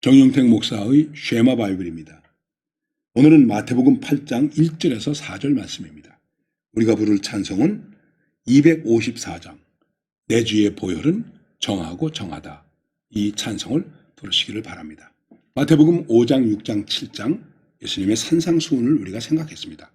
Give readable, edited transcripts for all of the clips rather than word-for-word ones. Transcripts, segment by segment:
정영택 목사의 쉐마 바이블입니다. 오늘은 마태복음 8장 1절에서 4절 말씀입니다. 우리가 부를 찬송은 254장 내 주의 보혈은 정하고 정하다, 이 찬송을 부르시기를 바랍니다. 마태복음 5장, 6장, 7장 예수님의 산상수훈을 우리가 생각했습니다.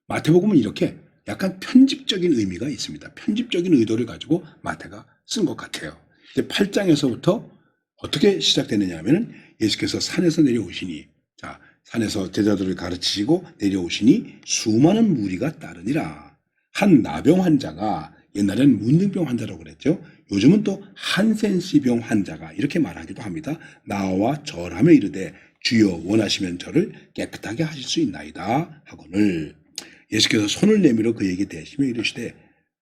마태복음은 이렇게 약간 편집적인 의미가 있습니다. 편집적인 의도를 가지고 마태가 쓴 것 같아요. 8장에서부터 어떻게 시작되느냐 하면 예수께서 산에서 내려오시니, 자, 산에서 제자들을 가르치시고 내려오시니 수많은 무리가 따르니라. 한 나병 환자가, 옛날에는 문둥병 환자라고 그랬죠. 요즘은 또 한센시병 환자가 이렇게 말하기도 합니다. 나와 절하며 이르되 주여 원하시면 저를 깨끗하게 하실 수 있나이다 하거늘. 예수께서 손을 내밀어 그에게 대시며 이르시되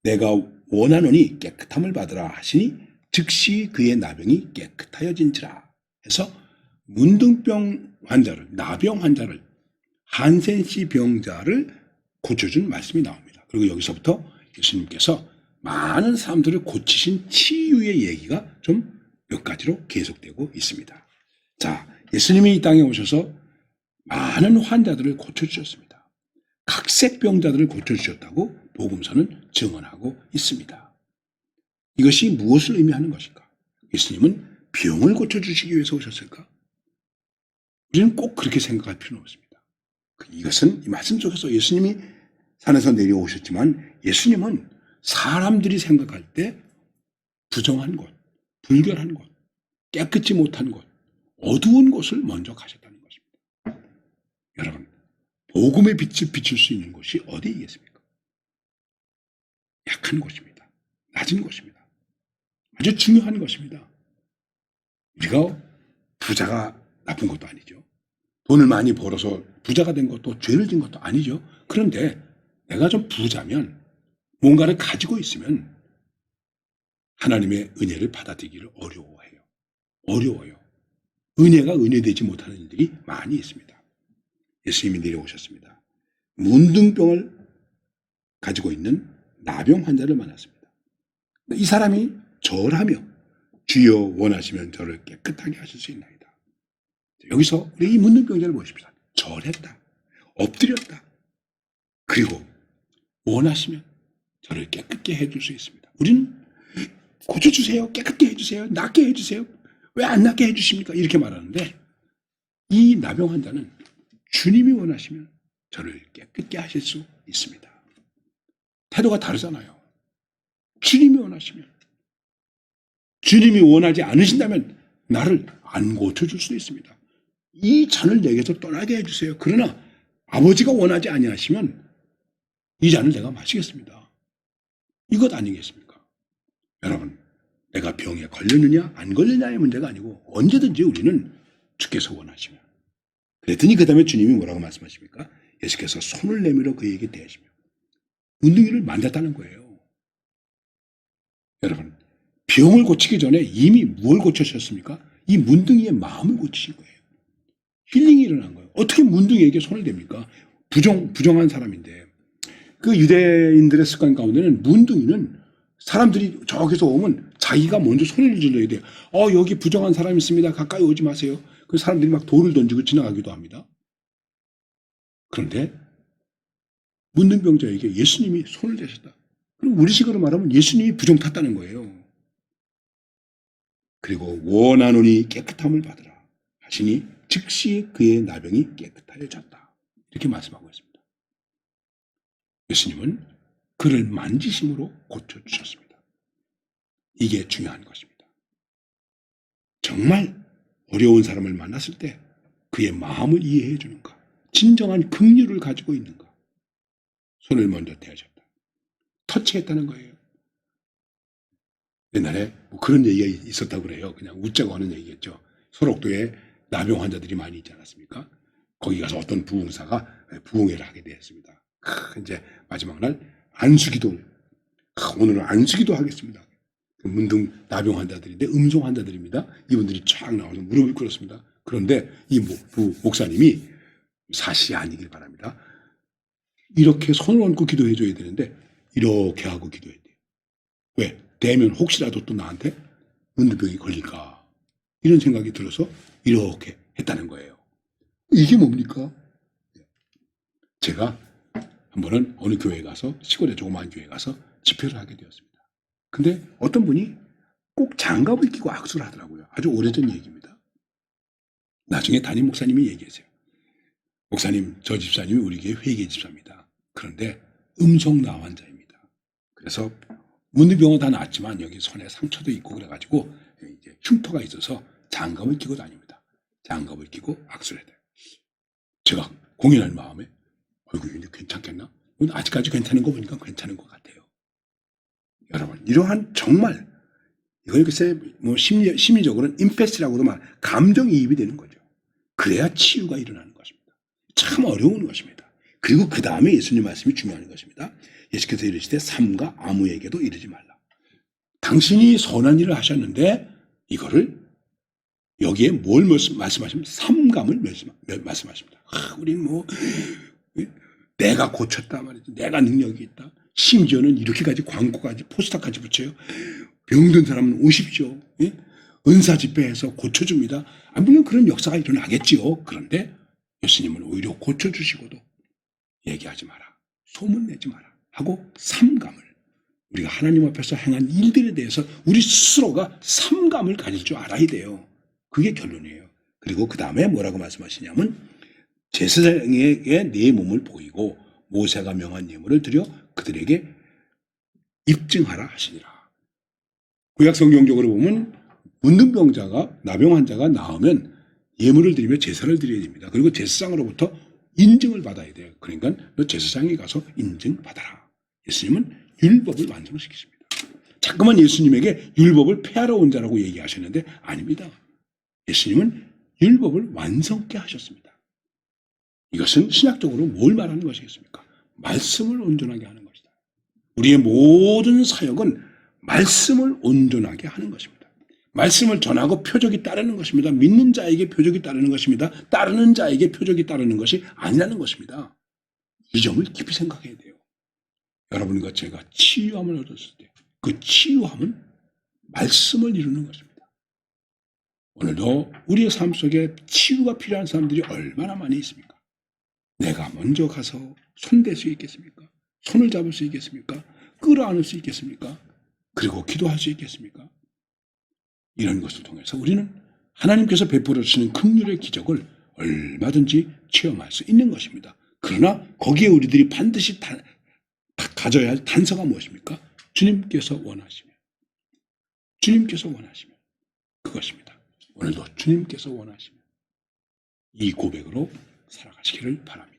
내가 원하노니 깨끗함을 받으라 하시니 즉시 그의 나병이 깨끗하여진지라 해서 문둥병 환자를, 나병 환자를, 한센시 병자를 고쳐준 말씀이 나옵니다. 그리고 여기서부터 예수님께서 많은 사람들을 고치신 치유의 얘기가 좀 몇 가지로 계속되고 있습니다. 자, 예수님이 이 땅에 오셔서 많은 환자들을 고쳐주셨습니다. 각색 병자들을 고쳐주셨다고 복음서는 증언하고 있습니다. 이것이 무엇을 의미하는 것일까? 예수님은 병을 고쳐주시기 위해서 오셨을까? 우리는 꼭 그렇게 생각할 필요는 없습니다. 이것은 이 말씀 속에서 예수님이 산에서 내려오셨지만 예수님은 사람들이 생각할 때 부정한 것, 불결한 것, 깨끗지 못한 것, 어두운 곳을 먼저 가셨다는 것입니다. 여러분, 복음의 빛을 비출 수 있는 곳이 어디이겠습니까? 약한 곳입니다. 낮은 곳입니다. 아주 중요한 것입니다. 우리가 부자가 나쁜 것도 아니죠. 돈을 많이 벌어서 부자가 된 것도 죄를 진 것도 아니죠. 그런데 내가 좀 부자면, 뭔가를 가지고 있으면 하나님의 은혜를 받아들이기를 어려워요. 은혜가 은혜되지 못하는 일들이 많이 있습니다. 예수님이 내려오셨습니다. 문둥병을 가지고 있는 나병 환자를 만났습니다. 이 사람이 절하며 주여 원하시면 저를 깨끗하게 하실 수 있나이다. 여기서 우리 이 문둥병자를 보십시오. 절했다. 엎드렸다. 그리고 원하시면 저를 깨끗게 해줄 수 있습니다. 우리는 고쳐주세요. 깨끗게 해주세요. 낫게 해주세요. 왜 안 낫게 해주십니까? 이렇게 말하는데 이 나병 환자는 주님이 원하시면 저를 깨끗게 하실 수 있습니다. 태도가 다르잖아요. 주님이 원하시면, 주님이 원하지 않으신다면 나를 안 고쳐줄 수도 있습니다. 이 잔을 내게서 떠나게 해주세요. 그러나 아버지가 원하지 아니하시면 이 잔을 내가 마시겠습니다. 이것 아니겠습니까? 여러분, 내가 병에 걸렸느냐 안 걸렸느냐의 문제가 아니고 언제든지 우리는 주께서 원하시면. 그랬더니 그 다음에 주님이 뭐라고 말씀하십니까? 예수께서 손을 내밀어 그에게 대하시며 문둥이를 만졌다는 거예요. 여러분, 병을 고치기 전에 이미 뭘 고쳐주셨습니까? 이 문둥이의 마음을 고치신 거예요. 힐링이 일어난 거예요. 어떻게 문둥이에게 손을 댑니까? 부정한 사람인데. 그 유대인들의 습관 가운데는 문둥이는 사람들이 저기서 오면 자기가 먼저 소리를 질러야 돼요. 여기 부정한 사람이 있습니다. 가까이 오지 마세요. 그 사람들이 막 돌을 던지고 지나가기도 합니다. 그런데 문둥병자에게 예수님이 손을 대셨다. 그럼 우리식으로 말하면 예수님이 부정 탔다는 거예요. 그리고 원하노니 깨끗함을 받으라 하시니 즉시 그의 나병이 깨끗하여졌다. 이렇게 말씀하고 있습니다. 예수님은 그를 만지심으로 고쳐주셨습니다. 이게 중요한 것입니다. 정말 어려운 사람을 만났을 때 그의 마음을 이해해 주는가, 진정한 긍휼을 가지고 있는가, 손을 먼저 대하셨다. 터치했다는 거예요. 옛날에 뭐 그런 얘기가 있었다고 그래요. 그냥 웃자고 하는 얘기겠죠. 소록도에 나병 환자들이 많이 있지 않았습니까? 거기 가서 어떤 부흥사가 부흥회를 하게 되었습니다. 이제 마지막 날 안수기도를, 오늘은 안수기도 하겠습니다. 문둥 나병 환자들인데 음성 환자들입니다. 이분들이 쫙 나와서 무릎을 꿇었습니다. 그런데 이 목사님이 사실이 아니길 바랍니다. 이렇게 손을 얹고 기도해 줘야 되는데 이렇게 하고 기도해야 돼요. 왜? 대면 혹시라도 또 나한테 문둥병이 걸릴까? 이런 생각이 들어서 이렇게 했다는 거예요. 이게 뭡니까? 제가 한 번은 어느 교회에 가서, 시골의 조그마한 교회에 가서 집회를 하게 되었습니다. 근데 어떤 분이 꼭 장갑을 끼고 악수를 하더라고요. 아주 오래전 얘기입니다. 나중에 담임 목사님이 얘기했어요. 목사님, 저 집사님이 우리 교회 회계 집사입니다. 그런데 음성나 환자입니다. 그래서 문둥병은 다 낫지만 여기 손에 상처도 있고 그래가지고 이제 흉터가 있어서 장갑을 끼고 다닙니다. 장갑을 끼고 악수를 해야 돼요. 제가 공연할 마음에 아이고 이게 괜찮겠나? 아직까지 괜찮은 거 보니까 괜찮은 것 같아요. 여러분, 이러한 정말 이걸 글쎄 뭐 심리적으로는 임패스라고도 말 감정이입이 되는 거죠. 그래야 치유가 일어나는 것입니다. 참 어려운 것입니다. 그리고 그 다음에 예수님 말씀이 중요한 것입니다. 예수께서 이르시되 삼가 아무에게도 이르지 말라. 당신이 선한 일을 하셨는데 이거를 여기에 뭘 말씀하시면 삼감을 말씀하십니다. 우린 뭐 내가 고쳤다 말이지. 내가 능력이 있다. 심지어는 이렇게까지 광고까지 포스터까지 붙여요. 병든 사람은 오십시오. 예? 은사 집회에서 고쳐줍니다. 물론 그런 역사가 일어나겠지요. 그런데 예수님은 오히려 고쳐주시고도 얘기하지 마라. 소문내지 마라. 하고 삼감을 우리가 하나님 앞에서 행한 일들에 대해서 우리 스스로가 삼감을 가질 줄 알아야 돼요. 그게 결론이에요. 그리고 그 다음에 뭐라고 말씀하시냐면 제사장에게 네 몸을 보이고 모세가 명한 예물을 드려 그들에게 입증하라 하시니라. 구약 성경적으로 보면 문둥병자가 나병 환자가 나으면 예물을 드리며 제사를 드려야 됩니다. 그리고 제사장으로부터 인증을 받아야 돼요. 그러니까 너 제사장에 가서 인증받아라. 예수님은 율법을 완성시키십니다. 자꾸만 예수님에게 율법을 폐하러 온 자라고 얘기하셨는데 아닙니다. 예수님은 율법을 완성케 하셨습니다. 이것은 신학적으로 뭘 말하는 것이겠습니까? 말씀을 온전하게 하는 것이다. 우리의 모든 사역은 말씀을 온전하게 하는 것입니다. 말씀을 전하고 표적이 따르는 것입니다. 믿는 자에게 표적이 따르는 것입니다. 따르는 자에게 표적이 따르는 것이 아니라는 것입니다. 이 점을 깊이 생각해야 돼요. 여러분과 제가 치유함을 얻었을 때 그 치유함은 말씀을 이루는 것입니다. 오늘도 우리의 삶 속에 치유가 필요한 사람들이 얼마나 많이 있습니까? 내가 먼저 가서 손댈 수 있겠습니까? 손을 잡을 수 있겠습니까? 끌어안을 수 있겠습니까? 그리고 기도할 수 있겠습니까? 이런 것을 통해서 우리는 하나님께서 베풀어 주시는 긍휼의 기적을 얼마든지 체험할 수 있는 것입니다. 그러나 거기에 우리들이 반드시 가져야 할 단서가 무엇입니까? 주님께서 원하시면 그것입니다. 오늘도 주님께서 원하시면 이 고백으로 살아가시기를 바랍니다.